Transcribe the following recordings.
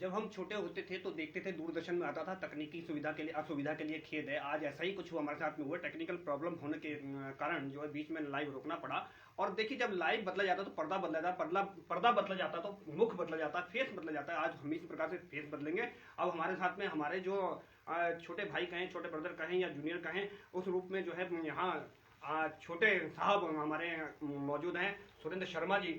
जब हम छोटे होते थे तो देखते थे दूरदर्शन में आता था तकनीकी सुविधा के लिए असुविधा के लिए खेद है। आज ऐसा ही कुछ हुआ हमारे साथ में हुआ, टेक्निकल प्रॉब्लम होने के कारण जो है बीच में लाइव रोकना पड़ा। और देखिए जब लाइव बदला जाता तो पर्दा बदला जाता, पर्दा बदला जाता तो मुख बदला जाता, फेस बदला जाता है। आज हम इस प्रकार से फेस बदलेंगे। अब हमारे साथ में हमारे जो छोटे भाई कहें, छोटे ब्रदर कहें या जूनियर कहें, उस रूप में जो है यहाँ छोटे साहब हमारे मौजूद हैं, सुरेंद्र शर्मा जी।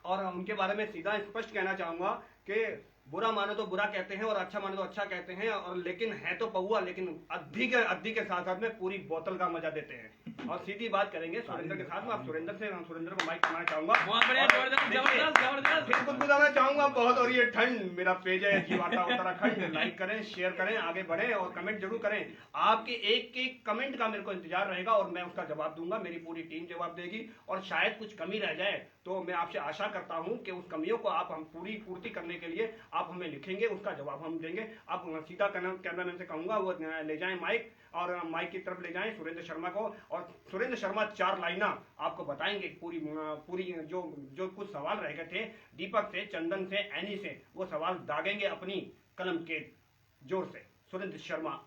और उनके बारे में सीधा स्पष्ट कहना चाहूंगा कि बुरा मानो तो बुरा कहते हैं और अच्छा मानो तो अच्छा कहते हैं, और लेकिन है तो पौआ, लेकिन अद्धी के साथ साथ में पूरी बोतल का मजा देते हैं। और सीधी बात करेंगे सुरेंद्र के साथ में। आप सुरेंद्र को माइक करना चाहूंगा। बहुत बढ़िया, जबरदस्त। फिर गुदगुदाना चाहूंगा, बहुत हो रही है ठंड। मेरा पेज है जीवाता उत्तराखंड, लाइक करें, शेयर करें, आगे बढ़ें और कमेंट जरूर करें। आपके एक एक कमेंट का मेरे को इंतजार रहेगा और मैं उसका जवाब दूंगा, मेरी पूरी टीम जवाब देगी। और शायद कुछ कमी रह जाए तो मैं आपसे आशा करता हूं कि उस कमियों को आप हम पूर्ति करने के लिए आप हमें लिखेंगे, उसका जवाब हम देंगे। आप सीधा कैमरामैन से कहूंगा वो ले जाएं माइक, और माइक की तरफ ले जाएं सुरेंद्र शर्मा को। और सुरेंद्र शर्मा 4 लाइना आपको बताएंगे पूरी जो कुछ सवाल रह गए थे दीपक से, चंदन से, एनी से, वो सवाल दागेंगे अपनी कलम के जोर से। सुरेंद्र शर्मा।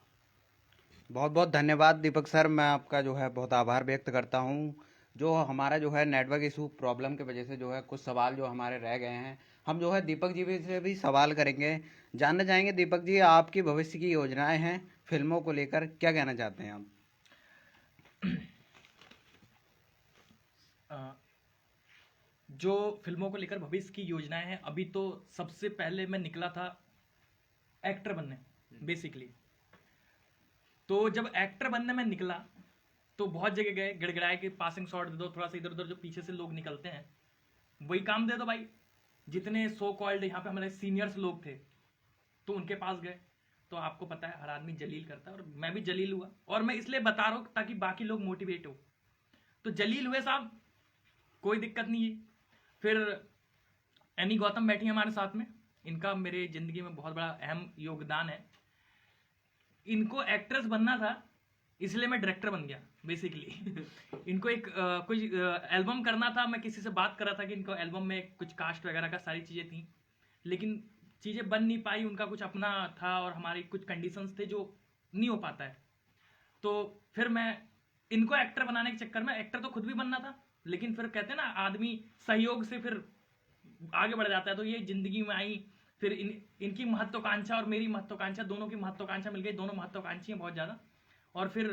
बहुत बहुत धन्यवाद दीपक सर, मैं आपका जो है बहुत आभार व्यक्त करता हूँ। जो हमारा जो है नेटवर्क इशू प्रॉब्लम की वजह से जो है कुछ सवाल जो हमारे रह गए हैं, हम जो है दीपक जी से भी सवाल करेंगे। जानना चाहेंगे दीपक जी, आपकी भविष्य की योजनाएं हैं फिल्मों को लेकर, क्या कहना चाहते हैं आप? जो फिल्मों को लेकर भविष्य की योजनाएं हैं, अभी तो सबसे पहले मैं निकला था एक्टर बनने बेसिकली। तो जब एक्टर बनने में निकला तो बहुत जगह गए, गिड़गिड़ाए कि पासिंग शॉट दे दो, थोड़ा सा इधर उधर जो पीछे से लोग निकलते हैं वही काम दे दो भाई। जितने सो कॉल्ड यहाँ पे हमारे सीनियर्स लोग थे तो उनके पास गए। तो आपको पता है हर आदमी जलील करता है, और मैं भी जलील हुआ। और मैं इसलिए बता रहा हूँ ताकि बाकी लोग मोटिवेट हो। तो जलील हुए साहब, कोई दिक्कत नहीं है। फिर एनी गौतम बैठी है हमारे साथ में, इनका मेरे जिंदगी में बहुत बड़ा अहम योगदान है। इनको एक्ट्रेस बनना था इसलिए मैं डायरेक्टर बन गया बेसिकली। इनको एक कुछ एल्बम करना था, मैं किसी से बात कर रहा था कि इनको एल्बम में कुछ कास्ट वगैरह का सारी चीज़ें थी, लेकिन चीज़ें बन नहीं पाई। उनका कुछ अपना था और हमारी कुछ कंडीशंस थे जो नहीं हो पाता है। तो फिर मैं इनको एक्टर बनाने के चक्कर में, एक्टर तो खुद भी बनना था, लेकिन फिर कहते हैं ना आदमी सहयोग से फिर आगे बढ़ जाता है। तो ये जिंदगी में आई। फिर इनकी महत्वाकांक्षा और मेरी महत्वाकांक्षा, दोनों की महत्वाकांक्षा मिल गई। दोनों महत्वाकांक्षी हैं बहुत ज़्यादा। और फिर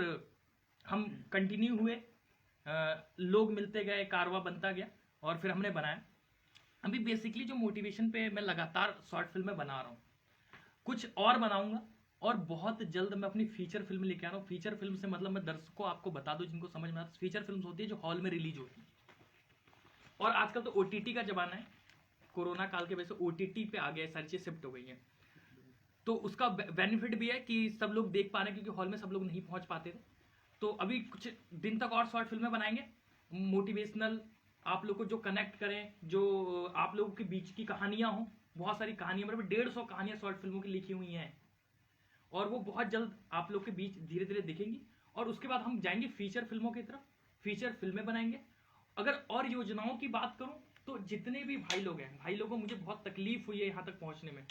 हम कंटिन्यू हुए, लोग मिलते गए, कारवा बनता गया और फिर हमने बनाया। अभी बेसिकली जो मोटिवेशन पे मैं लगातार शॉर्ट फिल्में बना रहा हूँ, कुछ और बनाऊंगा और बहुत जल्द मैं अपनी फीचर फिल्म लेके आ रहा हूँ। फीचर फिल्म से मतलब मैं दर्शकों आपको बता दूं जिनको समझ में आता है, फीचर फिल्म होती है जो हॉल में रिलीज होती है। और आजकल तो OTT का जमाना है, कोरोना काल के वजह से OTT पे आ गया, सारी चीज़ शिफ्ट हो गई हैं। तो उसका बेनिफिट भी है कि सब लोग देख पा रहे हैं, क्योंकि हॉल में सब लोग नहीं पहुंच पाते थे। तो अभी कुछ दिन तक और शॉर्ट फिल्में बनाएंगे, मोटिवेशनल, आप लोग को जो कनेक्ट करें, जो आप लोगों के बीच की कहानियां हों। बहुत सारी कहानियां, मतलब 150 कहानियां शॉर्ट फिल्मों की लिखी हुई हैं, और वो बहुत जल्द आप लोग के बीच धीरे धीरे दिखेंगी। और उसके बाद हम जाएंगे फीचर फिल्मों की तरफ, फीचर फिल्में बनाएंगे। अगर और योजनाओं की बात करूं तो जितने भी भाई लोग हैं, भाई लोगों को मुझे बहुत तकलीफ हुई है यहाँ तक पहुंचने में।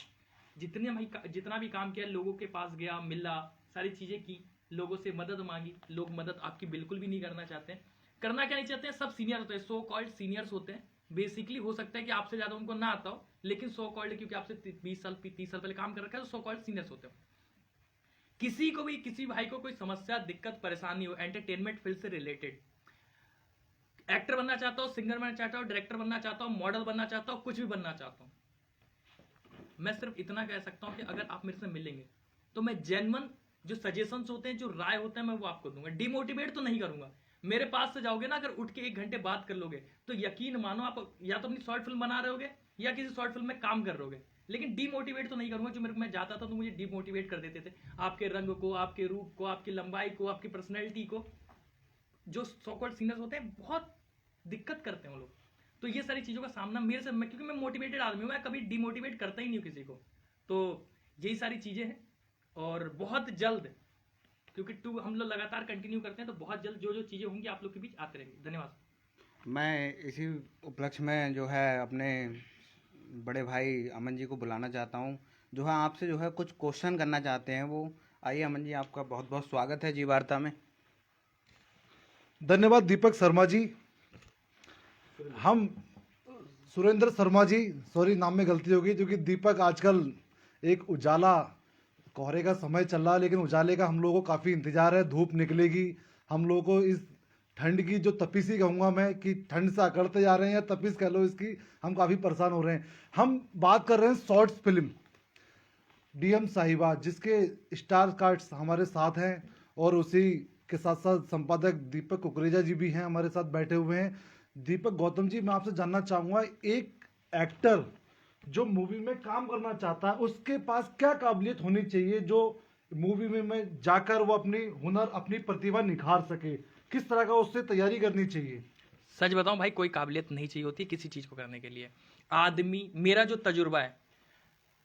जितना भी काम किया, लोगों के पास गया, मिला, सारी चीजें की, लोगों से मदद मांगी। लोग मदद आपकी बिल्कुल भी नहीं करना चाहते हैं। करना क्या नहीं चाहते हैं, सब सीनियर होते हैं, सो कॉल्ड सीनियर्स होते हैं। बेसिकली हो सकता है कि आपसे ज्यादा उनको ना आता हो, लेकिन सो कॉल्ड क्योंकि आपसे 20 साल 30 साल पहले काम कर रखा है, तो सो कॉल्ड सीनियर्स होते हैं। किसी को भी, किसी भाई को कोई समस्या, दिक्कत, परेशानी हो एंटरटेनमेंट फील्ड से रिलेटेड, एक्टर बनना चाहता हो, सिंगर बनना चाहता हो, डायरेक्टर बनना चाहता हो, मॉडल बनना चाहता हो, कुछ भी बनना चाहता हूं, मैं सिर्फ इतना कह सकता हूं कि अगर आप मेरे से मिलेंगे तो मैं जेन्युइन जो सजेशंस होते हैं, जो राय होते हैं, मैं वो आपको दूंगा। डिमोटिवेट तो नहीं करूंगा। मेरे पास से जाओगे ना, अगर उठ के 1 घंटे बात कर लोगे तो यकीन मानो आप या तो अपनी शॉर्ट फिल्म बना रहे होगे या किसी शॉर्ट फिल्म में काम कर रहे होगे, लेकिन डिमोटिवेट तो नहीं करूंगा। जो मेरे को, मैं जाता था तो मुझे डिमोटिवेट कर देते थे, आपके रंग को, आपके रूप को, आपकी लंबाई को, आपकी पर्सनैलिटी को। जो सो कॉल्ड सीनियर्स होते हैं बहुत दिक्कत करते हैं वो लोग। तो ये सारी चीज़ों का सामना मेरे से, क्योंकि मैं मोटिवेटेड आदमी हूँ, मैं कभी डिमोटिवेट करता ही नहीं हूँ किसी को। तो यही सारी चीज़ें हैं। और बहुत जल्द, क्योंकि हम लोग लगातार कंटिन्यू करते हैं, तो बहुत जल्द जो जो चीज़ें होंगी आप लोग के बीच आते रहेंगे। धन्यवाद। मैं इसी उपलक्ष्य में जो है अपने बड़े भाई अमन जी को बुलाना चाहता हूँ, जो है आपसे जो है कुछ क्वेश्चन करना चाहते हैं। वो आइए अमन जी, आपका बहुत बहुत स्वागत है जी वार्ता में। धन्यवाद दीपक शर्मा जी। हम सुरेंद्र शर्मा जी, सॉरी नाम में गलती होगी, क्योंकि दीपक आजकल एक उजाला, कोहरे का समय चल रहा है, लेकिन उजाले का हम लोगों को काफ़ी इंतजार है। धूप निकलेगी, हम लोगों को इस ठंड की जो तपिशी कहूँगा मैं, कि ठंड से अकड़ते जा रहे हैं या तपिश कह लो इसकी, हम काफ़ी परेशान हो रहे हैं। हम बात कर रहे हैं शॉर्ट्स फिल्म डीएम साहिबा, जिसके स्टार कास्ट हमारे साथ हैं, और उसी के साथ साथ संपादक दीपक कुकरेजा जी भी हैं हमारे साथ बैठे हुए हैं। दीपक गौतम जी, मैं आपसे जानना चाहूँगा, एक एक्टर जो मूवी में काम करना चाहता है उसके पास क्या काबिलियत होनी चाहिए जो मूवी में जाकर वो अपनी हुनर, अपनी प्रतिभा निखार सके? किस तरह का उससे तैयारी करनी चाहिए? सच बताऊं भाई, कोई काबिलियत नहीं चाहिए होती किसी चीज़ को करने के लिए। आदमी, मेरा जो तजुर्बा है,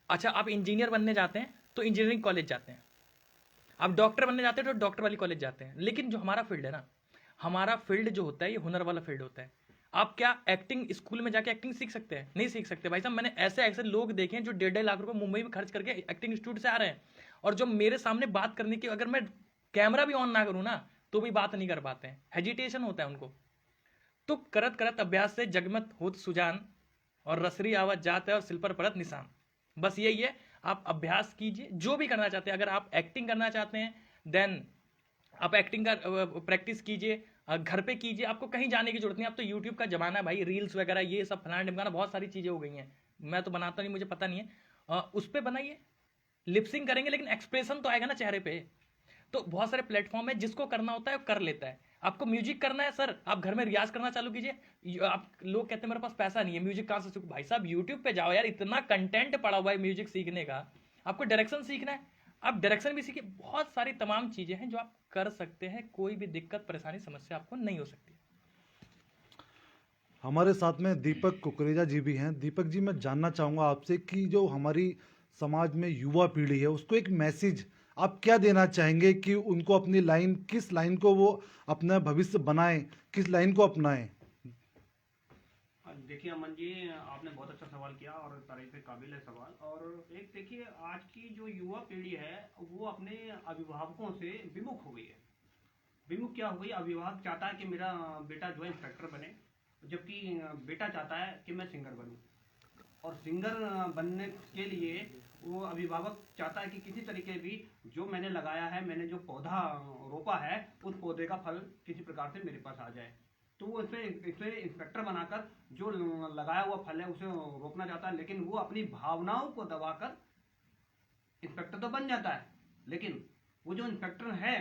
अच्छा आप इंजीनियर बनने जाते हैं तो इंजीनियरिंग कॉलेज जाते हैं, आप डॉक्टर बनने जाते हैं तो डॉक्टर वाली कॉलेज जाते हैं, लेकिन जो हमारा फील्ड है ना, हमारा फील्ड जो होता है ये हुनर वाला फील्ड होता है। आप क्या एक्टिंग स्कूल में जाके एक्टिंग सीख सकते हैं? नहीं सीख सकते भाई साहब। मैंने ऐसे ऐसे लोग देखे हैं जो 1.5 लाख रुपए मुंबई में खर्च करके एक्टिंग इंस्टीट्यूट से आ रहे हैं, और जो मेरे सामने बात करने की, अगर मैं कैमरा भी ऑन ना करूँ ना तो भी बात नहीं कर पाते हैं, हेजिटेशन होता है उनको। तो करत करत अभ्यास से जगमत होत सुजान, और रसरी आवत जात है और सिल पर पड़त निशान। बस यही है, आप अभ्यास कीजिए जो भी करना चाहते हैं। अगर आप एक्टिंग करना चाहते हैं देन आप एक्टिंग का प्रैक्टिस कीजिए, घर पे कीजिए, आपको कहीं जाने की जरूरत नहीं। अब तो यूट्यूब का जमाना है भाई, रील्स वगैरह ये सब फलाना ढिमकाना बहुत सारी चीजें हो गई हैं। मैं तो बनाता नहीं, मुझे पता नहीं है। उस पर बनाइए, लिपसिंग करेंगे लेकिन एक्सप्रेशन तो आएगा ना चेहरे पे। तो बहुत सारे प्लेटफॉर्म है, जिसको करना होता है वो कर लेता है। आपको म्यूजिक करना है सर, आप घर में रियाज करना चालू कीजिए। आप लोग कहते हैं मेरे पास पैसा नहीं है, म्यूजिक कहाँ से सीखूं? भाई साहब यूट्यूब पे जाओ यार, इतना कंटेंट पड़ा हुआ है म्यूजिक सीखने का। आपको डायरेक्शन सीखना है, आप डायरेक्शन भी सीखिए। बहुत सारी तमाम चीजें हैं जो आप कर सकते हैं, कोई भी दिक्कत परेशानी समस्या आपको नहीं हो सकती। हमारे साथ में दीपक कुकरेजा जी भी हैं। दीपक जी, मैं जानना चाहूँगा आपसे कि जो हमारी समाज में युवा पीढ़ी है उसको एक मैसेज आप क्या देना चाहेंगे कि उनको अपनी लाइन, किस लाइन को वो अपना भविष्य बनाएं, किस लाइन को अपनाएं? देखिए अमन जी, आपने बहुत अच्छा सवाल किया और तारीफ के काबिल है सवाल। और एक देखिए, आज की जो युवा पीढ़ी है वो अपने अभिभावकों से विमुख हो गई है। विमुख क्या हो गई? अभिभावक चाहता है कि मेरा बेटा जो है इंस्पेक्टर बने, जबकि बेटा चाहता है कि मैं सिंगर बनूं। और सिंगर बनने के लिए वो अभिभावक चाहता है कि किसी तरीके भी जो मैंने लगाया है, मैंने जो पौधा रोपा है, उस पौधे का फल किसी प्रकार से मेरे पास आ जाए। तो वो इसे इसे इंस्पेक्टर बनाकर जो लगाया हुआ फल है उसे रोपना चाहता है, लेकिन वो अपनी भावनाओं को दबाकर इंस्पेक्टर तो बन जाता है, लेकिन वो जो इंस्पेक्टर है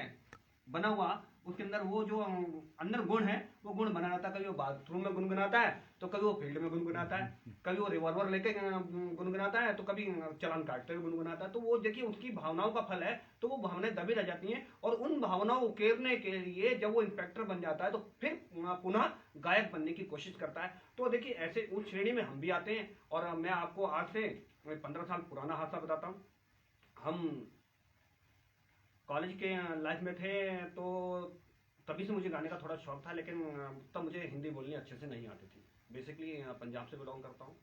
बना हुआ, उसके अंदर वो जो अंदर गुण है वो गुण बना रहता है। कभी वो बाथरूम में गुनगुनाता है, तो कभी वो फील्ड में गुनगुनाता है, कभी वो रिवॉल्वर लेके गुनगुनाता है, तो कभी चालान काटते हुए गुनगुनाता है। तो वो देखिए उसकी भावनाओं का फल है, तो वो भावनाएं दबी रह जाती हैं। और उन भावनाओं को उकेरने के लिए जब वो इंस्पेक्टर बन जाता है तो फिर पुनः गायक बनने की कोशिश करता है। तो देखिए ऐसे उस श्रेणी में हम भी आते हैं। और मैं आपको आज से 15 साल पुराना हादसा बताता हूँ। हम कॉलेज के लाइफ में थे, तो तभी से मुझे गाने का थोड़ा शौक था, लेकिन तब मुझे हिंदी बोलनी अच्छे से नहीं आती थी। बेसिकली पंजाब से बिलोंग करता हूँ,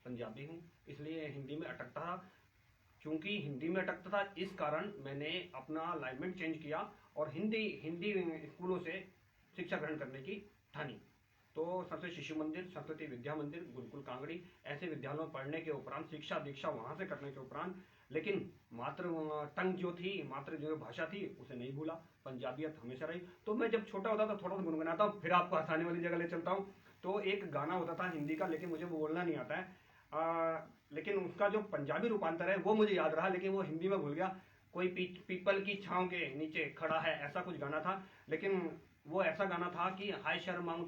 पंजाबी हूँ, इसलिए हिंदी में अटकता था। क्योंकि हिंदी में अटकता था, इस कारण मैंने अपना अलाइनमेंट चेंज किया और हिंदी स्कूलों से शिक्षा ग्रहण करने की ठानी। तो सबसे शिशु मंदिर, सरस्वती विद्या मंदिर, गुरुकुल कांगड़ी, ऐसे विद्यालयों में पढ़ने के उपरांत शिक्षा दीक्षा वहाँ से करने के उपरांत, लेकिन मातृ टंग जो थी, मातृ जो भाषा थी, उसे नहीं भूला, पंजाबियत हमेशा रही। तो मैं जब छोटा होता था थोड़ा सा गुनगुनाता हूँ, फिर आपको हंसाने वाली जगह ले चलता हूँ। तो एक गाना होता था हिंदी का, लेकिन मुझे वो बोलना नहीं आता है, लेकिन उसका जो पंजाबी रूपांतर है वो मुझे याद रहा, लेकिन वो हिंदी में भूल गया। कोई पीपल की छांव के नीचे खड़ा है, ऐसा कुछ गाना था। लेकिन वो ऐसा गाना था कि हाय शर्माऊं,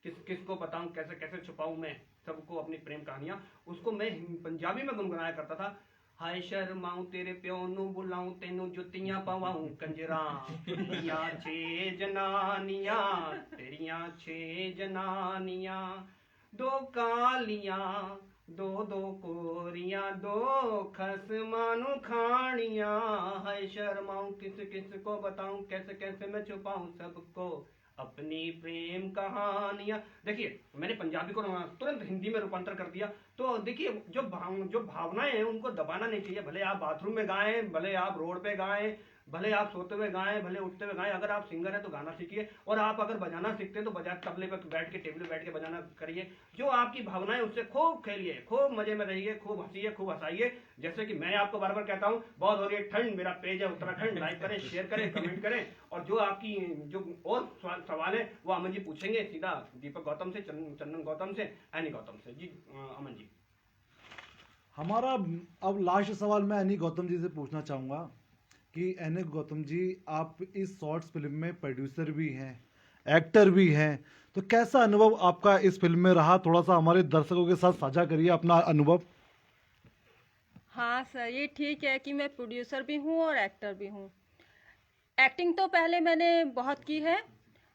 किसको बताऊं, कैसे कैसे छुपाऊं मैं सबको अपनी प्रेम कहानियां। उसको मैं पंजाबी में गुनगुनाया करता था। हाय शर्माऊं तेरे प्यो नू बुलाऊं, तेनू जुत्तियां पवाऊं कंजरा, तेरियां 6 जनानियां, तेरियां 6 जनानियां, 2 कालियां, 2 कोरियां, 2 खसमां नू खानियां। हाय शर्माऊं किस किस को बताऊं, कैसे कैसे मैं छुपाऊं सबको अपनी प्रेम कहानियां। देखिए मैंने पंजाबी को तुरंत हिंदी में रूपांतर कर दिया। तो देखिए जो भावनाएं हैं उनको दबाना नहीं चाहिए। भले आप बाथरूम में गाएं, भले आप रोड पे गाएं, भले आप सोते हुए गाएं, भले उठते हुए गाएं। अगर आप सिंगर हैं तो गाना सीखिए, और आप अगर बजाना सीखते हैं तो बजा तबले पर बैठ के, टेबल पे बैठ के बजाना करिए। जो आपकी भावनाएं उससे खूब खेलिए, खूब मजे में रहिए, खूब हंसिए, खूब हंसाइए। जैसे कि मैं आपको बार बार कहता हूँ, बहुत हो रही है ठंड, मेरा पेज है उत्तराखंड, लाइक करें, शेयर करें, कमेंट करें। और जो आपकी जो और सवाल है वो अमन जी पूछेंगे सीधा दीपक गौतम से, चंदन गौतम से, एनी गौतम से। जी अमन जी। हमारा अब लास्ट सवाल मैं एनी गौतम जी से पूछना चाहूँगा कि एनी गौतम जी, आप इस शॉर्ट्स फिल्म में प्रोड्यूसर भी हैं, एक्टर भी हैं, तो कैसा अनुभव आपका इस फिल्म में रहा? थोड़ा सा हमारे दर्शकों के साथ साझा करिए अपना अनुभव। हाँ सर, ये ठीक है कि मैं प्रोड्यूसर भी हूँ और एक्टर भी हूँ। एक्टिंग तो पहले मैंने बहुत की है,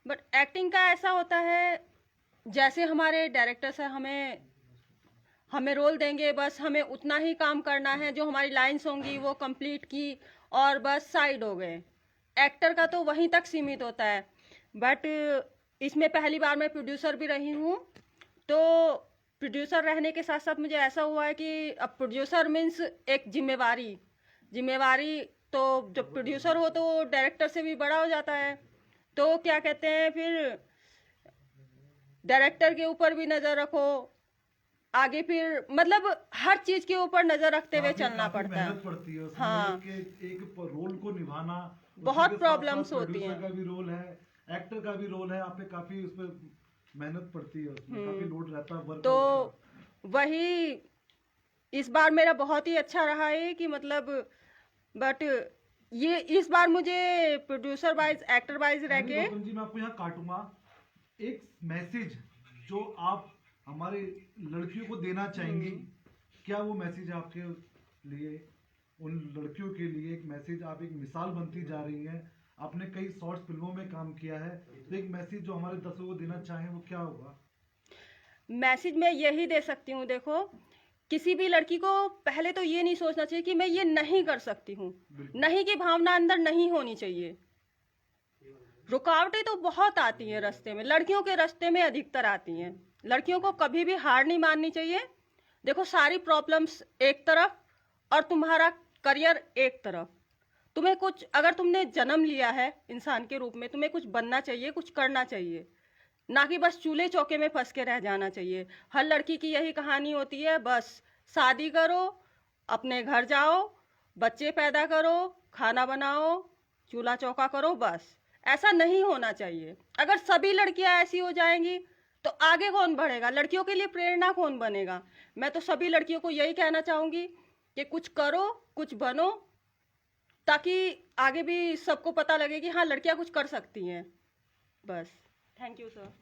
बट एक्टिंग का ऐसा होता है जैसे हमारे डायरेक्टर सर हमें रोल देंगे, बस हमें उतना ही काम करना है, जो हमारी लाइंस होंगी वो कंप्लीट की और बस साइड हो गए। एक्टर का तो वहीं तक सीमित होता है। बट इसमें पहली बार मैं प्रोड्यूसर भी रही हूँ, तो प्रोड्यूसर रहने के साथ साथ मुझे ऐसा हुआ है कि अब प्रोड्यूसर मीन्स एक जिम्मेवारी। तो जब प्रोड्यूसर हो तो डायरेक्टर से भी बड़ा हो जाता है। तो क्या कहते हैं, फिर डायरेक्टर के ऊपर भी नज़र रखो, आगे फिर मतलब हर चीज के ऊपर नजर रखते हुए चलना पड़ता है। मेहनत पड़ती है उसमें। हाँ। एक रोल को निभाना, बहुत उसी के साथ प्रॉब्लम्स साथ होती प्रोड्यूसर हैं। का भी रोल है, एक्टर का भी रोल है, आप पे काफी उसमें मेहनत पड़ती है, उसमें काफी लोड रहता है वर्क। तो वही इस बार मेरा बहुत ही अच्छा रहा है कि मतलब, बट ये इस बार मुझे प्रोड्यूसर वाइज, एक्टर वाइज रह के गौतम जी, मैं आपको यहाँ काटूंगा। एक मैसेज जो आप हमारे लड़कियों को देना चाहेंगी, क्या वो मैसेज आपके लिए, उन लड़कियों के लिए एक मैसेज, आप एक मिसाल बनती जा रही हैं, आपने कई शॉर्ट्स फिल्मों में काम किया है, तो एक मैसेज जो हमारे दर्शकों को देना चाहें वो क्या होगा? मैसेज मैं यही दे सकती हूँ। देखो, किसी भी लड़की को पहले तो ये नहीं सोचना चाहिए कि मैं ये नहीं कर सकती हूँ। नहीं की भावना अंदर नहीं होनी चाहिए। रुकावटें तो बहुत आती हैं रास्ते में, लड़कियों के रास्ते में अधिकतर आती हैं। लड़कियों को कभी भी हार नहीं माननी चाहिए। देखो, सारी प्रॉब्लम्स एक तरफ और तुम्हारा करियर एक तरफ। तुम्हें कुछ, अगर तुमने जन्म लिया है इंसान के रूप में, तुम्हें कुछ बनना चाहिए, कुछ करना चाहिए, ना कि बस चूल्हे चौके में फंस के रह जाना चाहिए। हर लड़की की यही कहानी होती है, बस शादी करो, अपने घर जाओ, बच्चे पैदा करो, खाना बनाओ, चूल्हा चौका करो, बस। ऐसा नहीं होना चाहिए। अगर सभी लड़कियां ऐसी हो जाएंगी तो आगे कौन बढ़ेगा? लड़कियों के लिए प्रेरणा कौन बनेगा? मैं तो सभी लड़कियों को यही कहना चाहूंगी कि कुछ करो, कुछ बनो, ताकि आगे भी सबको पता लगे कि हाँ, लड़कियां कुछ कर सकती हैं। बस। Thank you sir.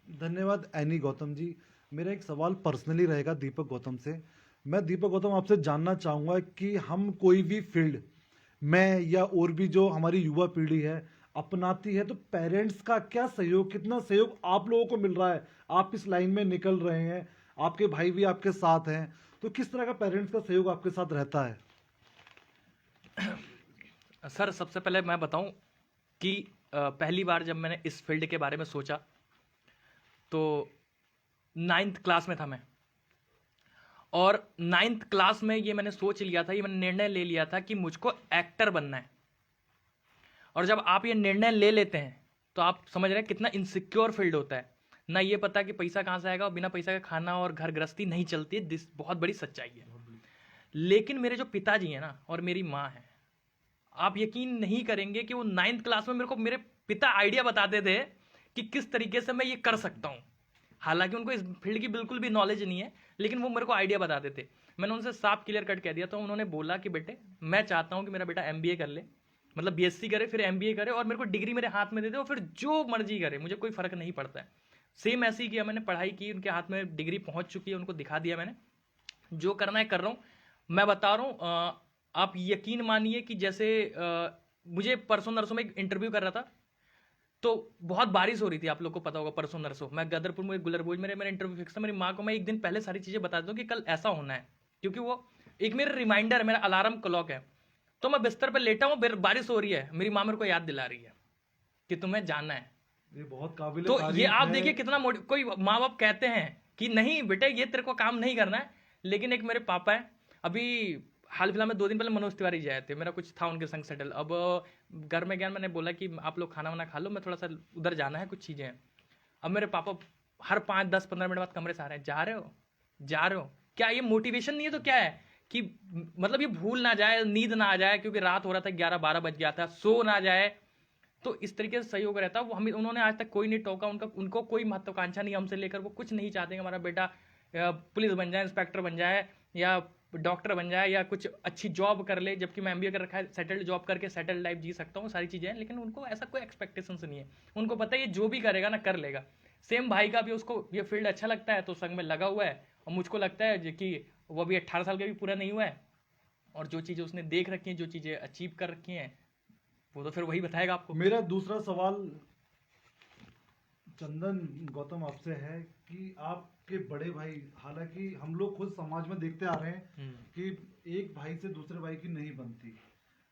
धन्यवाद एनी गौतम जी। मेरा एक सवाल पर्सनली रहेगा दीपक गौतम से। मैं दीपक गौतम आपसे जानना चाहूँगा कि हम कोई भी फील्ड में या और भी जो हमारी युवा पीढ़ी है अपनाती है, तो पेरेंट्स का क्या सहयोग, कितना सहयोग आप लोगों को मिल रहा है? आप इस लाइन में निकल रहे हैं, आपके भाई भी आपके साथ हैं, तो किस तरह का पेरेंट्स का सहयोग आपके साथ रहता है? सर, सबसे पहले मैं बताऊं कि पहली बार जब मैंने इस फील्ड के बारे में सोचा तो 9th क्लास में था मैं, और 9th क्लास में ये मैंने सोच लिया था, ये मैंने निर्णय ले लिया था कि मुझको एक्टर बनना है। और जब आप ये निर्णय ले लेते हैं तो आप समझ रहे हैं कितना इनसिक्योर फील्ड होता है। ना ये पता कि पैसा कहाँ से आएगा, और बिना पैसा के खाना और घर गृहस्थी नहीं चलती है। दिस बहुत बड़ी सच्चाई है। लेकिन मेरे जो पिताजी हैं ना, और मेरी माँ है, आप यकीन नहीं करेंगे कि वो 9th क्लास में मेरे पिता आइडिया बताते थे कि किस तरीके से मैं ये कर सकता हूँ। हालांकि उनको इस फील्ड की बिल्कुल भी नॉलेज नहीं है, लेकिन वो मेरे को आइडिया बताते थे। मैंने उनसे साफ क्लियर कट कह दिया, तो उन्होंने बोला कि बेटे, मैं चाहता हूँ कि मेरा बेटा MBA कर ले, मतलब BSc करे, फिर MBA करे, और मेरे को डिग्री मेरे हाथ में दे दे, और फिर जो मर्जी करे, मुझे कोई फर्क नहीं पड़ता है। सेम ऐसे ही किया मैंने, पढ़ाई की, उनके हाथ में डिग्री पहुंच चुकी है, उनको दिखा दिया मैंने, जो करना है कर रहा हूँ। मैं बता रहा हूँ, आप यकीन मानिए कि जैसे मुझे परसों नरसों में एक इंटरव्यू कर रहा था, तो बहुत बारिश हो रही थी, आप लोग को पता होगा। परसों नरसों मैं गदरपुर में, गुलरबोज मेरा इंटरव्यू फिक्स था। मेरी माँ को मैं एक दिन पहले सारी चीज़ें बता दूँ कि कल ऐसा होना है, क्योंकि वो एक मेरा रिमाइंडर है, मेरा अलार्म क्लॉक है। तो मैं बिस्तर पर लेटा हूँ, बारिश हो रही है, मेरी माँ मेरे को याद दिला रही है कि तुम्हें जाना है। ये बहुत काबिल तो ये तारीफ आप है। देखिए कितना कोई माँ बाप कहते हैं कि नहीं बेटे ये तेरे को काम नहीं करना है, लेकिन एक मेरे पापा है, अभी हाल फिलहाल में 2 दिन पहले मनोज तिवारी जी आए थे, मेरा कुछ था उनके संग सेटल। अब घर में गया, मैंने बोला कि आप लोग खाना वाना खा लो, मैं थोड़ा सा उधर जाना है, कुछ चीज़ें हैं। अब मेरे पापा हर 5-10-15 मिनट बाद कमरे से आ रहे हैं, जा रहे हो जा रहे हो, क्या ये मोटिवेशन नहीं है तो क्या है कि मतलब ये भूल ना जाए, नींद ना आ जाए, क्योंकि रात हो रहा था, 11-12 बज गया था, सो ना जाए, तो इस तरीके से सहयोग रहता है। वो हम उन्होंने आज तक कोई नहीं टोका, उनको कोई महत्वाकांक्षा नहीं हमसे लेकर, वो कुछ नहीं चाहते कि हमारा बेटा पुलिस बन जाए, इंस्पेक्टर बन जाए या डॉक्टर बन जाए या कुछ अच्छी जॉब कर ले, जबकि मैं MBA कर रखा है, सेटल्ड जॉब करके सेटल्ड लाइफ जी सकता हूँ, सारी चीज़ें हैं, लेकिन उनको ऐसा कोई एक्सपेक्टेशंस नहीं है। उनको पता है ये जो भी करेगा ना कर लेगा। सेम भाई का भी, उसको ये फील्ड अच्छा लगता है तो संग में लगा हुआ है, और मुझको लगता है कि वो अभी 18 साल का भी पूरा नहीं हुआ है, और जो चीज़ें उसने देख रखी हैं, जो चीज़ें अचीव कर रखी हैं, वो तो फिर वही बताएगा आपको। मेरा दूसरा सवाल चंदन गौतम आपसे है कि आपके बड़े भाई, हालांकि हम लोग खुद समाज में देखते आ रहे हैं कि एक भाई से दूसरे भाई की नहीं बनती,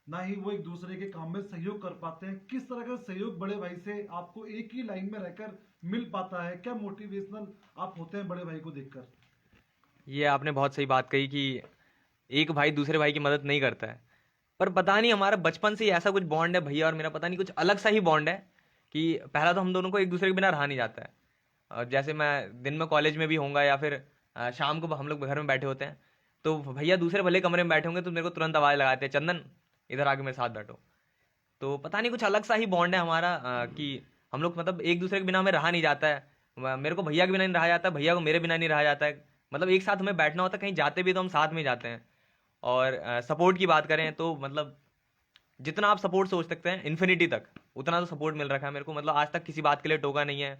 ना ही वो एक दूसरे के काम में सहयोग कर पाते हैं। किस तरह का सहयोग बड़े भाई से आपको एक ही लाइन में रहकर मिल पाता है? क्या मोटिवेशनल आप होते हैं बड़े भाई को देखकर? ये आपने बहुत सही बात कही कि एक भाई दूसरे भाई की मदद नहीं करता है, पर पता नहीं हमारा बचपन से ही ऐसा कुछ बॉन्ड है भैया और मेरा, पता नहीं कुछ अलग सा ही बॉन्ड है कि पहला तो हम दोनों को एक दूसरे के बिना रहा नहीं जाता है। और जैसे मैं दिन में कॉलेज में भी होऊंगा या फिर शाम को हम लोग घर में बैठे होते हैं, तो भैया दूसरे भले कमरे में बैठे होंगे तो मेरे को तुरंत आवाज़ लगाते हैं, चंदन इधर आके मेरे साथ बैठो। तो पता नहीं कुछ अलग सा ही बॉन्ड है हमारा कि हम लोग मतलब एक दूसरे के बिना हमें रहा नहीं जाता है। मेरे को भैया के बिना नहीं रहा जाता, भैया को मेरे बिना नहीं रहा जाता है। मतलब एक साथ हमें बैठना होता है, कहीं जाते भी तो हम साथ में जाते हैं। और सपोर्ट की बात करें तो मतलब जितना आप सपोर्ट सोच सकते हैं इन्फिनिटी तक, उतना तो सपोर्ट मिल रखा है मेरे को। मतलब आज तक किसी बात के लिए टोका नहीं है,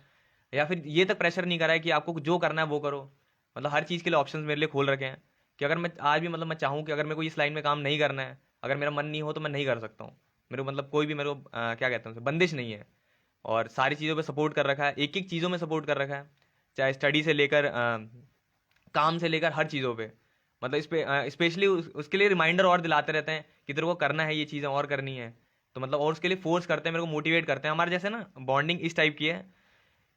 या फिर ये तक प्रेशर नहीं करा है कि आपको जो करना है वो करो। मतलब हर चीज़ के लिए ऑप्शंस मेरे लिए खोल रखे हैं कि अगर मैं आज भी मतलब मैं चाहूँ कि अगर मेरे को इस लाइन में काम नहीं करना है, अगर मेरा मन नहीं हो तो मैं नहीं कर सकता हूँ। मेरे को मतलब कोई भी मेरे को क्या कहते हैं बंदिश नहीं है, और सारी चीज़ों पे सपोर्ट कर रखा है, एक एक चीज़ों में सपोर्ट कर रखा है, चाहे स्टडी से लेकर काम से लेकर हर चीज़ों पे। मतलब इस पे स्पेशली उसके लिए रिमाइंडर और दिलाते रहते हैं कि तेरे को करना है, ये चीज़ें और करनी है। तो मतलब और उसके लिए फोर्स करते हैं, मेरे को मोटिवेट करते हैं। हमारे जैसे ना बॉन्डिंग इस टाइप की है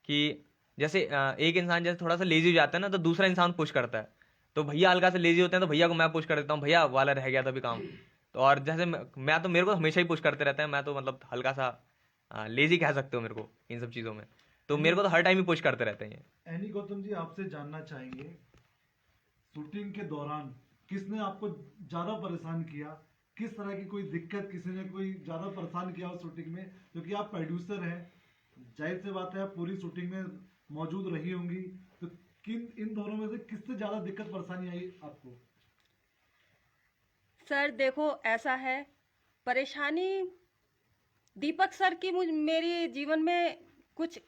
कि जैसे एक इंसान जैसे थोड़ा सा लेजी हो जाता है ना, तो दूसरा इंसान पुश करता है। तो भैया हल्का से लेजी होते हैं तो भैया को मैं पुश कर देता हूँ, भैया वाला रह गया था अभी काम। तो और जैसे मैं तो मेरे को हमेशा ही पुश करते रहते हैं, मैं तो मतलब हल्का सा लेजी कह सकते हो मेरे को इन सब चीज़ों में, तो मेरे को तो हर टाइम ही पुश करते रहते हैं। एनी गौतम जी, आपसे जानना चाहेंगे शूटिंग के दौरान किसने आपको ज्यादा परेशान किया? किस तरह की कोई दिक्कत, किसी ने कोई ज्यादा परेशान किया उस शूटिंग में? क्योंकि आप प्रोड्यूसर हैं, जाहिर सी बात है आप पूरी शूटिंग में मौजूद रही होंगी, तो किन इन दोनों में से किससे ज्यादा दिक्कत परेशानी आई आपको? सर देखो ऐसा है, परेशानी दीपक सर की मेरे जीवन में कुछ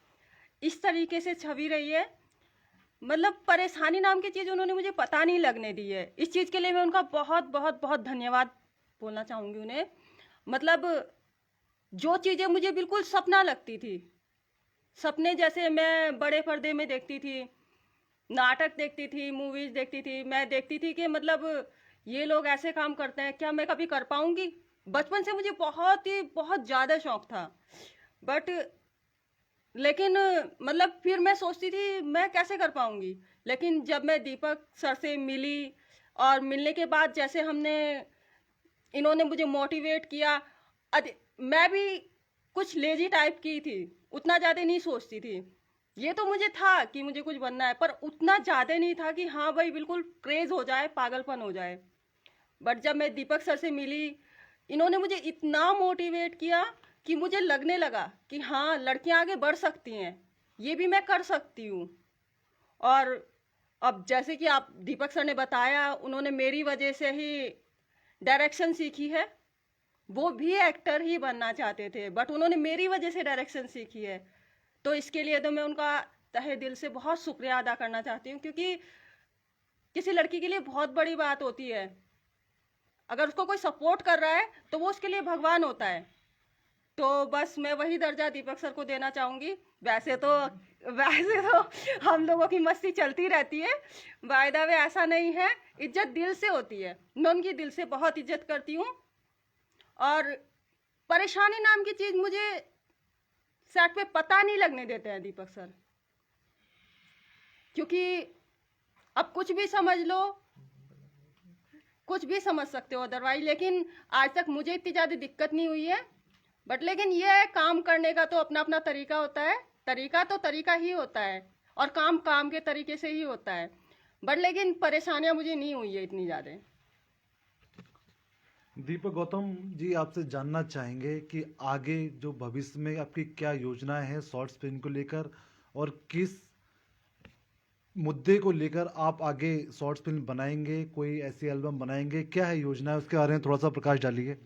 इस तरीके से छवि रही है, मतलब परेशानी नाम की चीज़ उन्होंने मुझे पता नहीं लगने दी है। इस चीज़ के लिए मैं उनका बहुत बहुत बहुत धन्यवाद बोलना चाहूँगी उन्हें। मतलब जो चीज़ें मुझे बिल्कुल सपना लगती थी, सपने जैसे मैं बड़े पर्दे में देखती थी, नाटक देखती थी, मूवीज़ देखती थी, मैं देखती थी कि मतलब ये लोग ऐसे काम करते हैं, क्या मैं कभी कर पाऊँगी? बचपन से मुझे बहुत ज़्यादा शौक था, बट लेकिन मतलब फिर मैं सोचती थी मैं कैसे कर पाऊंगी। लेकिन जब मैं दीपक सर से मिली और मिलने के बाद जैसे इन्होंने मुझे मोटिवेट किया, मैं भी कुछ लेजी टाइप की थी, उतना ज़्यादा नहीं सोचती थी। ये तो मुझे था कि मुझे कुछ बनना है, पर उतना ज़्यादा नहीं था कि हाँ भाई बिल्कुल क्रेज़ हो जाए, पागलपन हो जाए। बट जब मैं दीपक सर से मिली, इन्होंने मुझे इतना मोटिवेट किया कि मुझे लगने लगा कि हाँ लड़कियां आगे बढ़ सकती हैं, ये भी मैं कर सकती हूँ। और अब जैसे कि आप दीपक सर ने बताया, उन्होंने मेरी वजह से ही डायरेक्शन सीखी है। वो भी एक्टर ही बनना चाहते थे, बट उन्होंने मेरी वजह से डायरेक्शन सीखी है। तो इसके लिए तो मैं उनका तहे दिल से बहुत शुक्रिया अदा करना चाहती हूँ, क्योंकि किसी लड़की के लिए बहुत बड़ी बात होती है। अगर उसको कोई सपोर्ट कर रहा है तो वो उसके लिए भगवान होता है। तो बस मैं वही दर्जा दीपक सर को देना चाहूँगी। वैसे तो हम लोगों की मस्ती चलती रहती है, बाय द वे ऐसा नहीं है, इज्जत दिल से होती है। मैं उनकी दिल से बहुत इज्जत करती हूँ। और परेशानी नाम की चीज़ मुझे सेट पे पता नहीं लगने देते हैं दीपक सर, क्योंकि अब कुछ भी समझ लो, कुछ भी समझ सकते हो अदरवाइज, लेकिन आज तक मुझे इतनी ज़्यादा दिक्कत नहीं हुई है। बट लेकिन ये है, काम करने का तो अपना अपना तरीका होता है, तरीका तो तरीका ही होता है, और काम काम के तरीके से ही होता है। बट लेकिन परेशानियां मुझे नहीं हुई है इतनी ज़्यादा। दीपक गौतम जी, आपसे जानना चाहेंगे कि आगे जो भविष्य में आपकी क्या योजनाएं हैं शॉर्ट्स फिल्म को लेकर, और किस मुद्दे को लेकर आप आगे शॉर्ट्स फिल्म बनाएंगे, कोई ऐसी एल्बम बनाएंगे, क्या है योजना है, उसके बारे में थोड़ा सा प्रकाश डालिए।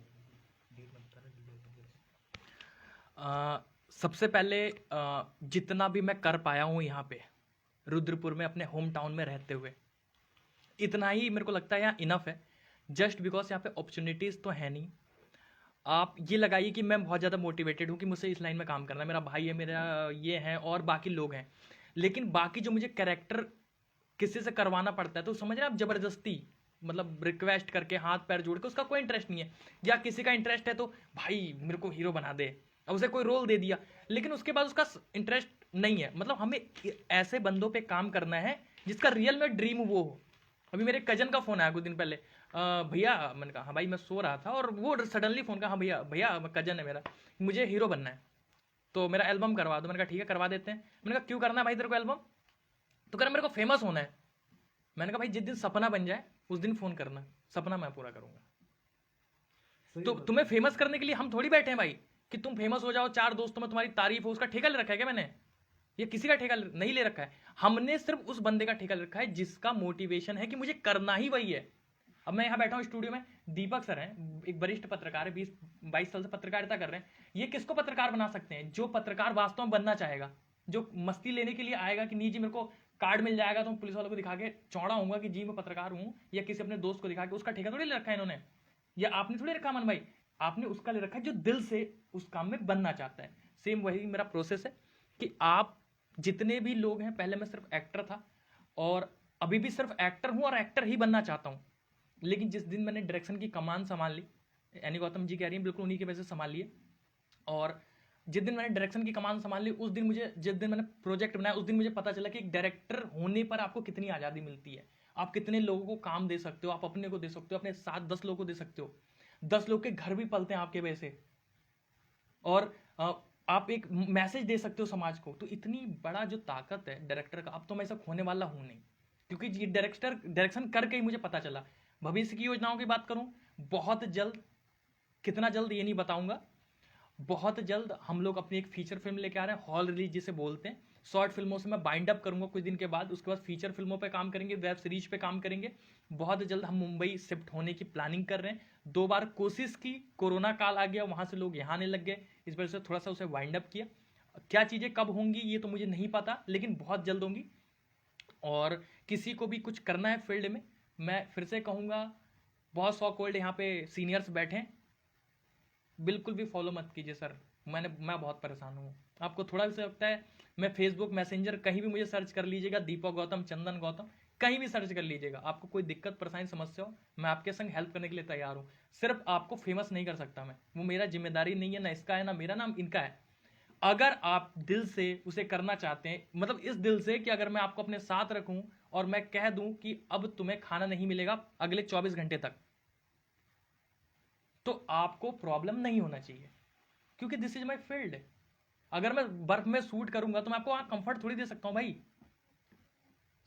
सबसे पहले जितना भी मैं कर पाया हूँ यहाँ पे रुद्रपुर में अपने होम टाउन में रहते हुए, इतना ही मेरे को लगता है यहाँ इनफ है। जस्ट बिकॉज यहाँ पे अपॉर्चुनिटीज़ तो है नहीं। आप ये लगाइए कि मैं बहुत ज़्यादा मोटिवेटेड हूँ कि मुझसे इस लाइन में काम करना है, मेरा भाई है, मेरा ये है और बाकी लोग हैं, लेकिन बाकी जो मुझे कैरेक्टर किसी से करवाना पड़ता है, तो समझ रहे हैं आप, ज़बरदस्ती मतलब रिक्वेस्ट करके हाथ पैर जोड़ के, उसका कोई इंटरेस्ट नहीं है। या किसी का इंटरेस्ट है तो भाई मेरे को हीरो बना दे, अब उसे कोई रोल दे दिया, लेकिन उसके बाद उसका इंटरेस्ट नहीं है। मतलब हमें ऐसे बंदों पे काम करना है जिसका रियल में ड्रीम वो हो। अभी मेरे कजन का फोन आया कुछ दिन पहले, भैया, मैंने कहा हाँ भाई मैं सो रहा था, और वो सडनली फोन कहा, हाँ भैया भैया कजन है मेरा, मुझे हीरो बनना है तो मेरा एल्बम करवा दो। मैंने कहा ठीक है करवा देते हैं। मैंने कहा क्यों करना है भाई तेरे को एल्बम? तो कह रहा मेरे को फेमस होना है। मैंने कहा भाई जिस दिन सपना बन जाए उस दिन फोन करना, सपना मैं पूरा करूंगा। तो तुम्हें फेमस करने के लिए हम थोड़ी बैठे हैं भाई कि तुम फेमस हो जाओ, चार दोस्तों में तुम्हारी तारीफ हो, उसका ठेका ले रखा है क्या मैंने? ये किसी का ठेका नहीं ले रखा है, हमने सिर्फ उस बंदे का ठेका ले रखा है जिसका मोटिवेशन है कि मुझे करना ही वही है। अब मैं यहाँ बैठा हूँ स्टूडियो में, दीपक सर हैं, एक वरिष्ठ पत्रकार है, 20-22 साल से पत्रकारिता कर रहे हैं। ये किसको पत्रकार बना सकते हैं? जो पत्रकार वास्तव में बनना चाहेगा, जो मस्ती लेने के लिए आएगा कि नहीं जी मेरे को कार्ड मिल जाएगा तो पुलिस वालों को दिखा के चौड़ा होऊंगा कि जी मैं पत्रकार हूँ, या किसी अपने दोस्त को दिखा के, उसका ठेका थोड़ी ले रखा है इन्होंने, या आपने थोड़ी रखा मन भाई, आपने उसका ले रखा है जो दिल से उस काम में बनना चाहता है। सेम वही मेरा प्रोसेस है कि आप जितने भी लोग हैं, पहले मैं सिर्फ एक्टर था और अभी भी सिर्फ एक्टर हूं और एक्टर ही बनना चाहता हूं, लेकिन जिस दिन मैंने डायरेक्शन की कमान संभाल ली, एनी गौतम जी कह रही हैं बिल्कुल उन्हीं की वजह से संभाली है, और जिस दिन मैंने डायरेक्शन की कमान संभाल ली उस दिन मुझे, जिस दिन मैंने प्रोजेक्ट बनाया उस दिन मुझे पता चला कि एक डायरेक्टर होने पर आपको कितनी आज़ादी मिलती है। आप कितने लोगों को काम दे सकते हो, आप अपने को दे सकते हो, अपने साथ 10 लोगों को दे सकते हो, 10 लोग के घर भी पलते हैं आपके वजह से, और आप एक मैसेज दे सकते हो समाज को। तो इतनी बड़ा जो ताकत है डायरेक्टर का, अब तो मैं ऐसा खोने वाला हूं नहीं, क्योंकि ये डायरेक्शन करके ही मुझे पता चला। भविष्य की योजनाओं की बात करूं, बहुत जल्द, कितना जल्द ये नहीं बताऊंगा, बहुत जल्द हम लोग अपनी एक फीचर फिल्म लेके आ रहे हैं, हॉल रिलीज जिसे बोलते हैं। शॉर्ट फिल्मों से मैं बाइंड अप करूंगा कुछ दिन के बाद, उसके बाद फीचर फिल्मों पे काम करेंगे, वेब सीरीज पे काम करेंगे। बहुत जल्द हम मुंबई शिफ्ट होने की प्लानिंग कर रहे हैं। 2 बार कोशिश की, कोरोना काल आ गया, वहां से लोग यहाँ आने लग गए, इस वजह से थोड़ा सा उसे वाइंड अप किया। क्या चीज़ें कब होंगी ये तो मुझे नहीं पता, लेकिन बहुत जल्द होंगी। और किसी को भी कुछ करना है फील्ड में, मैं फिर से कहूँगा, बहुत सॉ कॉल्ड यहाँ पे सीनियर्स बैठे हैं, बिल्कुल भी फॉलो मत कीजिए सर, मैं बहुत परेशान हूँ। आपको थोड़ा भी लगता है, मैं फेसबुक मैसेंजर कहीं भी मुझे सर्च कर लीजिएगा, दीपक गौतम, चंदन गौतम, कहीं भी सर्च कर लीजिएगा। आपको कोई दिक्कत परेशानी समस्या हो, मैं आपके संग हेल्प करने के लिए तैयार हूँ। सिर्फ आपको फेमस नहीं कर सकता मैं, वो मेरा जिम्मेदारी नहीं है, ना इसका है ना मेरा, नाम इनका है। अगर आप दिल से उसे करना चाहते हैं, मतलब इस दिल से कि अगर मैं आपको अपने साथ रखूं और मैं कह दूं कि अब तुम्हें खाना नहीं मिलेगा अगले 24 घंटे तक, तो आपको प्रॉब्लम नहीं होना चाहिए, क्योंकि दिस इज माई फील्ड। अगर मैं बर्फ में शूट करूंगा तो मैं आपको वहां कंफर्ट थोड़ी दे सकता हूं भाई,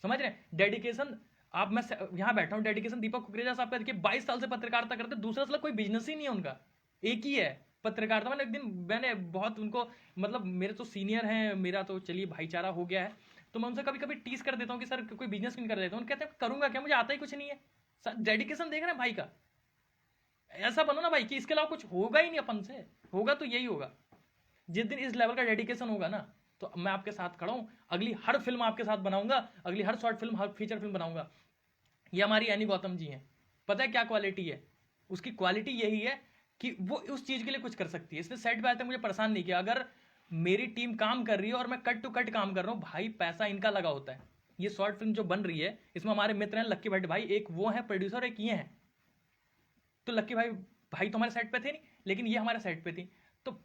समझ रहे हैं? डेडिकेशन, आप, मैं यहां बैठा हूं, डेडिकेशन दीपक कुकरेजा साहब का देखिए, 22 साल से पत्रकारिता करते, दूसरा साल कोई बिजनेस ही नहीं है उनका, एक ही है पत्रकारिता। मैंने एक दिन, मैंने बहुत उनको, मतलब मेरे तो सीनियर हैं, मेरा तो चलिए भाईचारा हो गया है, तो मैं उनसे कभी कभी टीज कर देता हूँ कि सर कोई बिजनेस क्यों कर देता हूँ, कहते हैं करूंगा क्या, मुझे आता ही कुछ नहीं है। सर डेडिकेशन देख रहे हैं भाई का, ऐसा बनो ना भाई कि इसके अलावा कुछ होगा ही नहीं अपन से, होगा तो यही होगा। जिस दिन इस लेवल का डेडिकेशन होगा ना, तो मैं आपके साथ खड़ा हूं, अगली हर फिल्म आपके साथ बनाऊंगा, अगली हर शॉर्ट फिल्म, हर फीचर फिल्म बनाऊंगा। ये हमारी एनी गौतम जी हैं, पता है क्या क्वालिटी है उसकी? क्वालिटी यही है कि वो उस चीज के लिए कुछ कर सकती है। इसलिए सेट पे आते मुझे परेशान नहीं किया। अगर मेरी टीम काम कर रही है और मैं कट टू कट काम कर रहा हूँ, भाई पैसा इनका लगा होता है। ये शॉर्ट फिल्म जो बन रही है, इसमें हमारे मित्र हैं लक्की भट्ट भाई, एक वो है प्रोड्यूसर, एक ये है। तो लक्की भाई तो हमारे सेट पे थे नहीं, लेकिन ये हमारे सेट पे थी, तो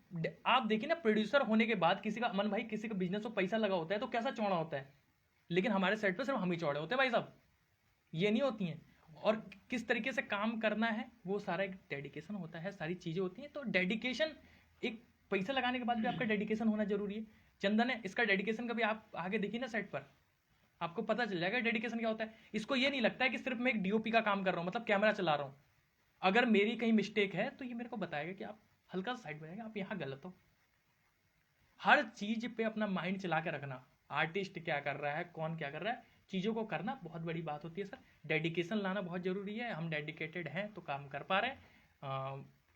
आप देखिए ना, प्रोड्यूसर होने के बाद किसी का, अमन भाई, किसी का बिजनेस में पैसा लगा होता है तो कैसा चौड़ा होता है, लेकिन हमारे सेट पे सिर्फ हम ही चौड़े होते हैं भाई साहब, ये नहीं होती हैं। और किस तरीके से काम करना है वो सारा एक डेडिकेशन होता है, सारी चीजें होती हैं। तो डेडिकेशन, एक पैसा लगाने के बाद भी आपका डेडिकेशन होना जरूरी है। चंदन है, इसका डेडिकेशन कभी आप आगे देखिए ना सेट पर, आपको पता चल जाएगा डेडिकेशन क्या होता है। इसको ये नहीं लगता है कि सिर्फ मैं एक डीओपी का काम कर रहा हूं, मतलब कैमरा चला रहा हूं। अगर मेरी कहीं मिस्टेक है तो ये मेरे को बताएगा कि आप हल्का सा साइड बनाएगा, आप यहां गलत हो। हर चीज पे अपना माइंड चला के रखना, आर्टिस्ट क्या कर रहा है, कौन क्या कर रहा है, चीजों को करना बहुत बड़ी बात होती है सर। डेडिकेशन लाना बहुत जरूरी है। हम डेडिकेटेड हैं तो काम कर पा रहे हैं।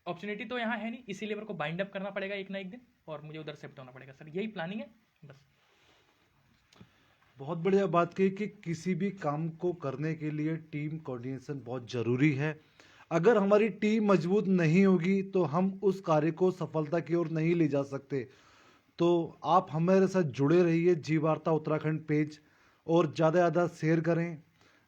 अपॉर्चुनिटी तो यहाँ है नहीं, इसीलिए मेरे को बाइंड अप करना पड़ेगा एक ना एक दिन, और मुझे उधर शिफ्ट होना पड़ेगा सर, यही प्लानिंग है बस। बहुत बढ़िया बात कही कि किसी भी काम को करने के लिए टीम कोऑर्डिनेशन बहुत ज़रूरी है। अगर हमारी टीम मजबूत नहीं होगी तो हम उस कार्य को सफलता की ओर नहीं ले जा सकते। तो आप हमारे साथ जुड़े रहिए जी वार्ता उत्तराखंड पेज, और ज़्यादा से ज़्यादा शेयर करें,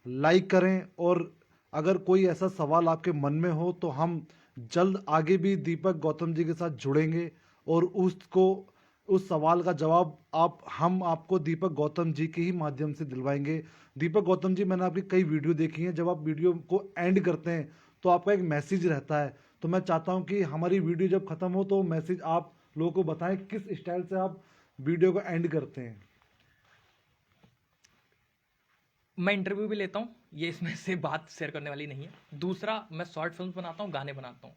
लाइक करें, और अगर कोई ऐसा सवाल आपके मन में हो तो हम जल्द आगे भी दीपक गौतम जी के साथ जुड़ेंगे और उस सवाल का जवाब हम आपको दीपक गौतम जी के ही माध्यम से दिलवाएंगे। दीपक गौतम जी, मैंने आपकी कई वीडियो देखी हैं, जब आप वीडियो को एंड करते हैं तो आपका एक मैसेज रहता है। तो मैं चाहता हूं कि हमारी वीडियो जब खत्म हो तो मैसेज आप लोगों को बताएं किस स्टाइल से आप वीडियो को एंड करते हैं। मैं इंटरव्यू भी लेता हूँ, ये इसमें से बात शेयर करने वाली नहीं है। दूसरा, मैं शॉर्ट फिल्म बनाता हूँ, गाने बनाता हूँ।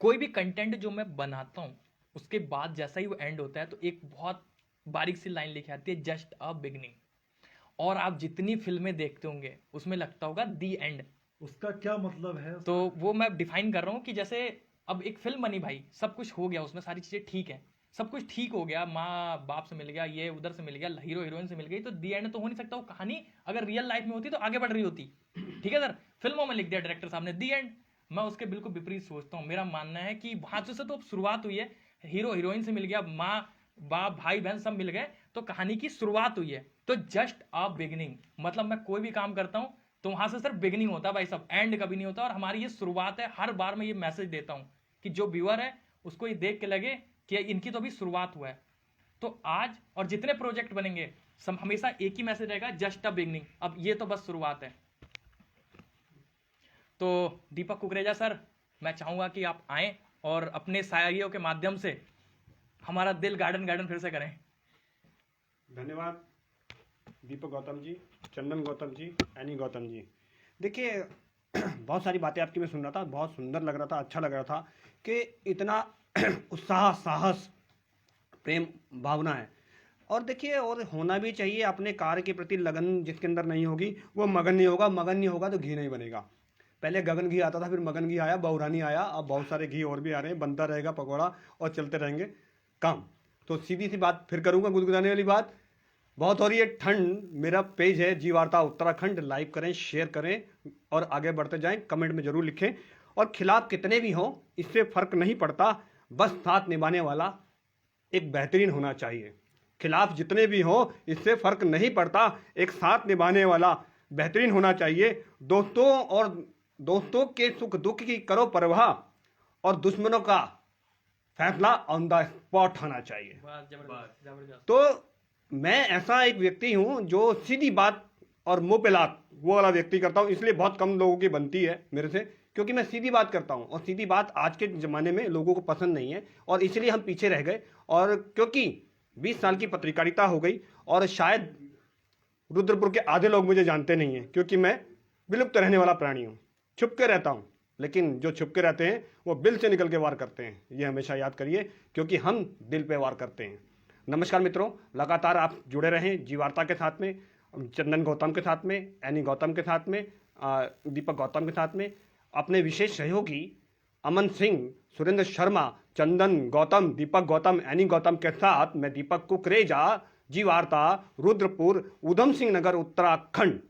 कोई भी कंटेंट जो मैं बनाता हूँ उसके बाद जैसा ही वो एंड होता है तो एक बहुत बारीक सी लाइन लिखी आती है, जस्ट अ बिगनिंग। और आप जितनी फिल्में देखते होंगे उसमें लगता होगा दी एंड। उसका क्या मतलब है? तो वो मैं डिफाइन कर रहा हूँ कि जैसे अब एक फिल्म बनी भाई, सब कुछ हो गया, उसमें सारी चीजें ठीक है, सब कुछ ठीक हो गया, माँ बाप से मिल गया, ये उधर से मिल गया, हीरो हीरोइन से मिल गई, तो दी एंड तो हो नहीं सकता। वो कहानी अगर रियल लाइफ में होती तो आगे बढ़ रही होती, ठीक है सर। फिल्मों में लिख दिया डायरेक्टर साहब ने दी एंड। मैं उसके बिल्कुल विपरीत सोचता हूँ। मेरा मानना है कि वहां से तो अब शुरुआत हुई है, हीरो हीरोइन से मिल गया, माँ बाप भाई बहन सब मिल गए, तो कहानी की शुरुआत हुई है। तो जस्ट अ बिगनिंग, मतलब मैं कोई भी काम करता हूँ तो वहां से सिर्फ बिगनिंग होता है भाई सब, एंड कभी नहीं होता। और हमारी ये शुरुआत है। हर बार मैं ये मैसेज देता हूँ कि जो व्यूअर है उसको ये देख के लगे कि इनकी तो अभी शुरुआत हुआ है। तो आज और जितने प्रोजेक्ट बनेंगे सब हमेशा एक ही मैसेज रहेगा, जस्ट अ बिगनिंग, अब ये तो बस शुरुआत है। तो दीपक कुकरेजा सर, मैं चाहूंगा कि आप आएं और अपने शायरियों के माध्यम से हमारा दिल गार्डन फिर से करें। धन्यवाद दीपक गौतम जी, चंदन गौतम जी, एनी गौतम जी। देखिए बहुत सारी बातें आपकी मैं सुन रहा था, बहुत सुंदर लग रहा था, अच्छा लग रहा था कि इतना उत्साह, साहस, प्रेम भावना है। और देखिए, और होना भी चाहिए अपने कार्य के प्रति लगन। जिसके अंदर नहीं होगी वो मगन नहीं होगा, मगन नहीं होगा तो घी नहीं बनेगा। पहले गगन घी आता था, फिर मगन घी आया, बहुरानी आया, अब बहुत सारे घी और भी आ रहे हैं। बनता रहेगा पकौड़ा और चलते रहेंगे काम। तो सीधी सी बात फिर करूंगा, गुदगुदाने वाली बात बहुत हो रही है। ठंड, मेरा पेज है जी वार्ता उत्तराखंड, लाइक करें, शेयर करें और आगे बढ़ते जाएं। कमेंट में जरूर लिखें। और खिलाफ कितने भी हों इससे फर्क नहीं पड़ता, बस साथ निभाने वाला एक बेहतरीन होना चाहिए। खिलाफ जितने भी हों इससे फर्क नहीं पड़ता, एक साथ निभाने वाला बेहतरीन होना चाहिए। दोस्तों के सुख दुख की करो परवाह, और दुश्मनों का फैसला ऑन द स्पॉट होना चाहिए। जबरदस्त। तो मैं ऐसा एक व्यक्ति हूं जो सीधी बात और मुंह पे लात वो वाला व्यक्ति करता हूं, इसलिए बहुत कम लोगों की बनती है मेरे से, क्योंकि मैं सीधी बात करता हूं। और सीधी बात आज के ज़माने में लोगों को पसंद नहीं है, और इसलिए हम पीछे रह गए। और क्योंकि 20 साल की पत्रकारिता हो गई, और शायद रुद्रपुर के आधे लोग मुझे जानते नहीं हैं, क्योंकि मैं विलुप्त रहने वाला प्राणी हूँ, छुप के रहता हूँ। लेकिन जो छुप के रहते हैं वो बिल से निकल के वार करते हैं, ये हमेशा याद करिए, क्योंकि हम दिल पे वार करते हैं। नमस्कार मित्रों, लगातार आप जुड़े रहें जी वार्ता के साथ में, चंदन गौतम के साथ में, एनी गौतम के साथ में, दीपक गौतम के साथ में। अपने विशेष सहयोगी अमन सिंह, सुरेंद्र शर्मा, चंदन गौतम, दीपक गौतम, एनी गौतम के साथ मैं दीपक कुकरेजा, जी वार्ता, रुद्रपुर, उधम सिंह नगर, उत्तराखंड।